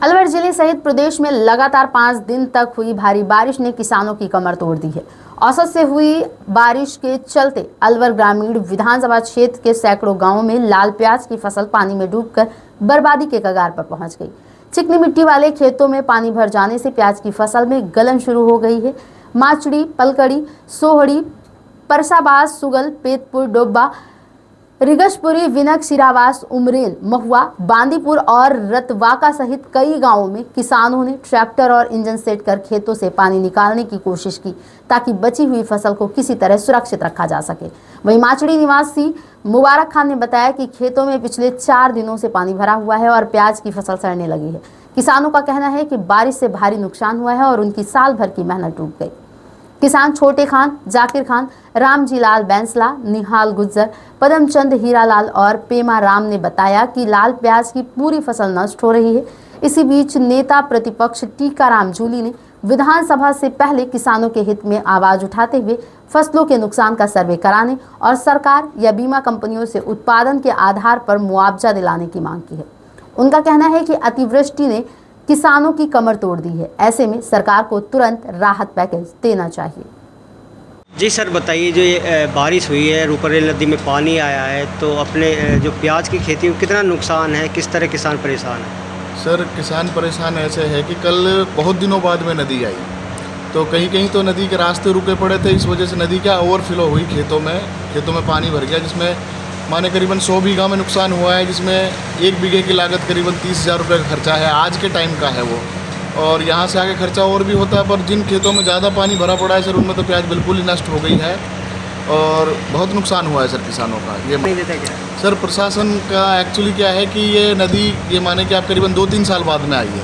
अलवर जिले सहित प्रदेश में लगातार 5 दिन तक हुई भारी बारिश ने किसानों की कमर तोड़ दी है। औसत से हुई बारिश के चलते अलवर ग्रामीण विधानसभा क्षेत्र के सैकड़ों गांवों में लाल प्याज की फसल पानी में डूबकर बर्बादी के कगार पर पहुंच गई। चिकनी मिट्टी वाले खेतों में पानी भर जाने से प्याज की फसल में गलन शुरू हो गई है। माचड़ी, पलकड़ी, सोहड़ी, परसाबाद, सुगल, पेतपुर, डोब्बा, रिगशपुरी, विनक, सिरावास, उमरेन, महुआ, बांदीपुर और रतवाका सहित कई गांवों में किसानों ने ट्रैक्टर और इंजन सेट कर खेतों से पानी निकालने की कोशिश की ताकि बची हुई फसल को किसी तरह सुरक्षित रखा जा सके। वहीं माचड़ी निवासी मुबारक खान ने बताया कि खेतों में पिछले 4 दिनों से पानी भरा हुआ है और प्याज की फसल सड़ने लगी है। किसानों का कहना है कि बारिश से भारी नुकसान हुआ है और उनकी साल भर की मेहनत डूब गई। किसान छोटे खान, जाकिर खान, रामजी लाल बैंसला, निहाल गुज्जर, पदमचंद, हीरालाल और पेमा राम ने बताया कि लाल प्याज की पूरी फसल नष्ट हो रही है। इसी बीच नेता प्रतिपक्ष टीकाराम जूली ने विधानसभा से पहले किसानों के हित में आवाज उठाते हुए फसलों के नुकसान का सर्वे कराने और सरकार या बीमा कंपनियों से उत्पादन के आधार पर मुआवजा दिलाने की मांग की है। उनका कहना है कि अतिवृष्टि ने किसानों की कमर तोड़ दी है, ऐसे में सरकार को तुरंत राहत पैकेज देना चाहिए। जी सर, बताइए, जो ये बारिश हुई है, रूपरेल नदी में पानी आया है, तो अपने जो प्याज की खेती में कितना नुकसान है, किस तरह किसान परेशान है? सर, किसान परेशान ऐसे है कि कल बहुत दिनों बाद में नदी आई, तो कहीं कहीं तो नदी के रास्ते रुके पड़े थे। इस वजह से नदी क्या ओवरफ्लो हुई, खेतों में पानी भर गया, जिसमें माने करीबन 100 बीघा में नुकसान हुआ है, जिसमें 1 बीघे की लागत करीबन 30,000 रुपये का खर्चा है, आज के टाइम का है वो। और यहाँ से आगे खर्चा और भी होता है, पर जिन खेतों में ज़्यादा पानी भरा पड़ा है सर, उनमें तो प्याज बिल्कुल ही नष्ट हो गई है और बहुत नुकसान हुआ है सर किसानों का। ये नहीं देता क्या सर, प्रशासन का एक्चुअली क्या है कि ये नदी ये माने कि आप करीबन 2-3 साल बाद में आई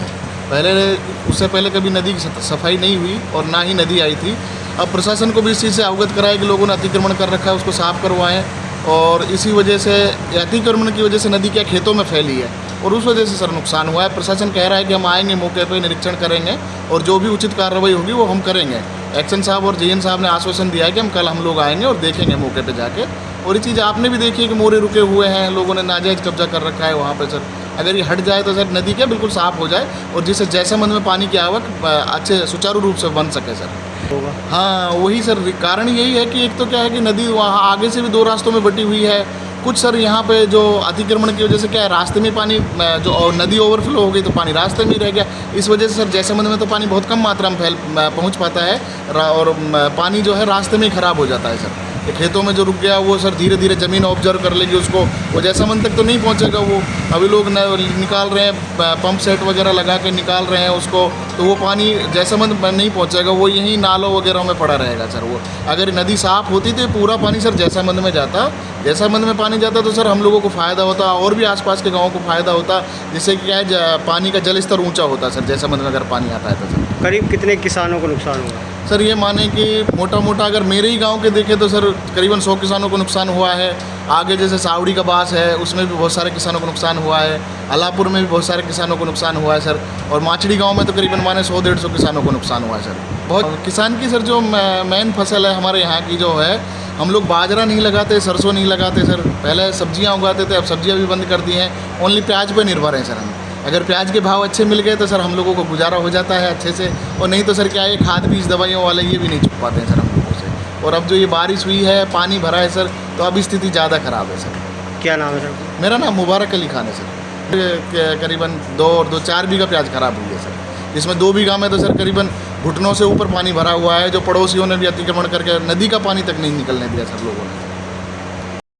है। उससे पहले कभी नदी की सफाई नहीं हुई और ना ही नदी आई थी। अब प्रशासन को भी इस चीज़ से अवगत कराया कि लोगों ने अतिक्रमण कर रखा है, उसको साफ़ करवाएँ। और इसी वजह से अतिक्रमण की वजह से नदी क्या खेतों में फैली है और उस वजह से सर नुकसान हुआ है। प्रशासन कह रहा है कि हम आएंगे, मौके पे निरीक्षण करेंगे और जो भी उचित कार्रवाई होगी वो हम करेंगे। एक्शन साहब और जेएन साहब ने आश्वासन दिया है कि हम लोग आएंगे और देखेंगे मौके पे जाके। और ये चीज़ आपने भी देखी है कि मोरे रुके हुए हैं, लोगों ने नाजायज़ कब्जा कर रखा है वहाँ पर सर। अगर ये हट जाए तो सर नदी क्या बिल्कुल साफ़ हो जाए और जिससे जैसलमेर में पानी की आवक अच्छे सुचारू रूप से बन सके सर। हाँ, वही सर, कारण यही है कि एक तो क्या है कि नदी वहाँ आगे से भी 2 रास्तों में बटी हुई है। कुछ सर यहाँ पे जो अतिक्रमण की वजह से क्या है, रास्ते में पानी जो नदी ओवरफ्लो हो गई तो पानी रास्ते में ही रह गया। इस वजह से सर जैसलमेर में तो पानी बहुत कम मात्रा में पहुँच पाता है और पानी जो है रास्ते में ही ख़राब हो जाता है सर। खेतों में जो रुक गया वो सर धीरे धीरे ज़मीन ऑब्जर्व कर लेगी उसको, वो जैसलमेर तक तो नहीं पहुँचेगा वो। अभी लोग निकाल रहे हैं, पंप सेट वगैरह लगा के निकाल रहे हैं उसको, तो वो पानी जैसलमेर नहीं पहुँचेगा, वो यहीं नालों वगैरह में पड़ा रहेगा सर। वो अगर नदी साफ़ होती तो पूरा पानी सर जैसलमेर में जाता। जैसलमेर में पानी जाता तो सर हम लोगों को फ़ायदा होता और भी आसपास के गाँवों को फ़ायदा होता, जिससे क्या है पानी का जल स्तर ऊँचा होता सर जैसलमेर में अगर पानी आता है तो सर। करीब कितने किसानों को नुकसान हुआ? सर ये माने कि मोटा मोटा अगर मेरे ही गांव के देखें तो सर करीबन 100 किसानों को नुकसान हुआ है। आगे जैसे सावड़ी का बास है उसमें भी बहुत सारे किसानों को नुकसान हुआ है। अलापुर में भी बहुत सारे किसानों को नुकसान हुआ है सर। और माचड़ी गांव में तो करीबन माने 100-150 किसानों को नुकसान हुआ है सर। बहुत किसान की सर जो मेन फसल है हमारे यहाँ की जो है, हम लोग बाजरा नहीं लगाते, सरसों नहीं लगाते सर। पहले सब्जियाँ उगाते थे, अब सब्जियाँ भी बंद कर दी हैं, ओनली प्याज पर निर्भर हैं सर हम। अगर प्याज के भाव अच्छे मिल गए तो सर हम लोगों को गुजारा हो जाता है अच्छे से, और नहीं तो सर क्या है खाद बीज दवाइयों वाले ये भी नहीं चुक पाते हैं सर हम लोगों से। और अब जो ये बारिश हुई है, पानी भरा है सर, तो अब स्थिति ज़्यादा ख़राब है सर। क्या नाम है सर? मेरा नाम मुबारक अली खान है सर। करीबन 4 बीघा प्याज ख़राब हुई है सर, जिसमें 2 बीघा में तो सर करीबन घुटनों से ऊपर पानी भरा हुआ है, जो पड़ोसियों ने भी अतिक्रमण करके नदी का पानी तक नहीं निकलने दिया सर लोगों ने।